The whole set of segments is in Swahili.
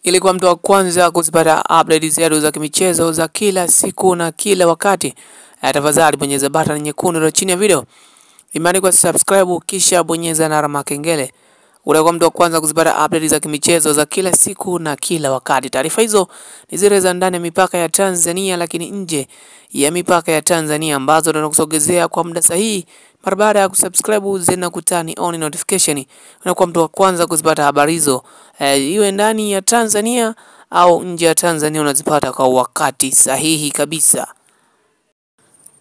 Ili kwa mtu wa kwanza kuzipata update zetu za kimichezo za kila siku na kila wakati, tafadhali bonyeza button nyekundu iliyo chini ya video imeandikwa subscribe, kisha bonyeza na alama kengele. Utakuwa mtu wa kwanza kuzipata update za kimichezo za kila siku na kila wakati. Taarifa hizo ni zile za ndani ya mipaka ya Tanzania, lakini nje ya mipaka ya Tanzania ambazo tunakusogezea kwa muda sahihi. Mara baada ya kusubscribe zina kutani on notification, unakuwa mtu wa kwanza kuzipata habari hizo, iwe ndani ya Tanzania au nje ya Tanzania, unazipata kwa wakati sahihi kabisa.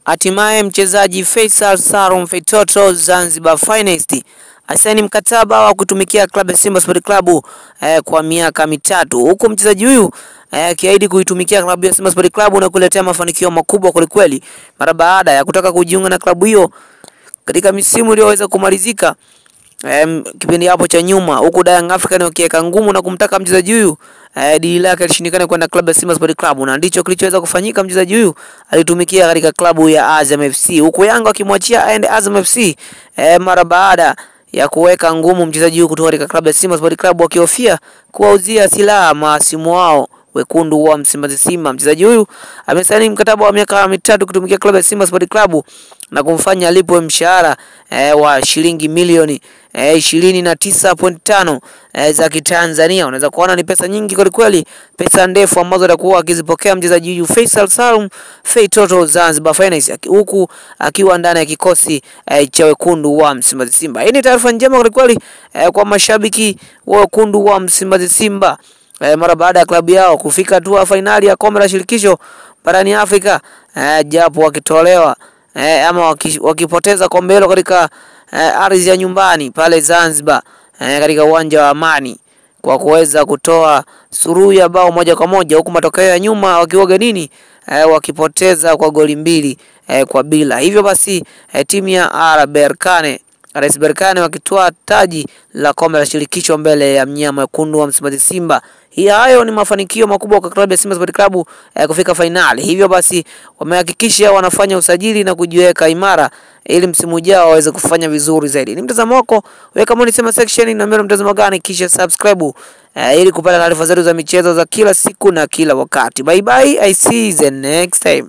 Hatimaye mchezaji Faisal Salum Feitoto Zanzibar Finest asaini mkataba wa kutumikia klabu ya Simba Sport Club kwa miaka 3, huku mchezaji huyu akiahidi kuitumikia klabu ya Simba Sport Club na kuletea mafanikio makubwa kweli mara baada ya kutaka kujiunga na klabu hiyo katika misimu iliyoweza kumalizika kipindi hapo cha nyuma, huku Young African wakiweka ngumu na kumtaka mchezaji huyu dili lake lishindikane kwenda klabu ya Simba Sport Club, na ndicho kilichoweza kufanyika. Mchezaji huyu alitumikia katika klabu ya Azam FC, huku Yanga akimwachia aende Azam FC mara baada ya kuweka ngumu mchezaji huyu kutoka katika klabu ya Simba Sport Club, wakihofia kuwauzia silaha maasimu wao wekundu wa Msimbazi Simba. Mchezaji huyu amesaini mkataba wa miaka 3 kutumikia klabu ya Simba Sport Club na kumfanya alipwe mshahara wa shilingi milioni 29.5 za Kitanzania. Unaweza kuona ni pesa nyingi kweli, pesa ndefu ambazo atakuwa akizipokea mchezaji huyu Faisal Salum Feitoto Zanzibar Finest, huku akiwa ndani ya kikosi cha wekundu wa Msimbazi Simba. Hii ni taarifa njema kweli kwa mashabiki wa wekundu wa Msimbazi Simba mara baada ya klabu yao kufika hatua finali ya kombe la shirikisho barani Afrika, japo wakitolewa ama wakipoteza kombe hilo katika ardhi ya nyumbani pale Zanzibar, katika uwanja wa Amani, kwa kuweza kutoa suluhu ya bao 1-1, huku matokeo ya nyuma wakiwa ugenini wakipoteza kwa goli 2-0. Hivyo basi timu ya RS Berkane wakitoa taji la kombe la shirikisho mbele ya mnyama wekundu wa Msimbazi Simba. Hayo ni mafanikio makubwa kwa klabu ya Simba Sport Club kufika finali. Hivyo basi wamehakikisha wanafanya usajili na kujiweka imara ili msimu ujao waweze kufanya vizuri zaidi. Ni mtazamo wako, weka maoni sema section na mbele mtazamo gani, kisha subscribe ili kupata taarifa zetu za michezo za kila siku na kila wakati. Bye bye, I see you the next time.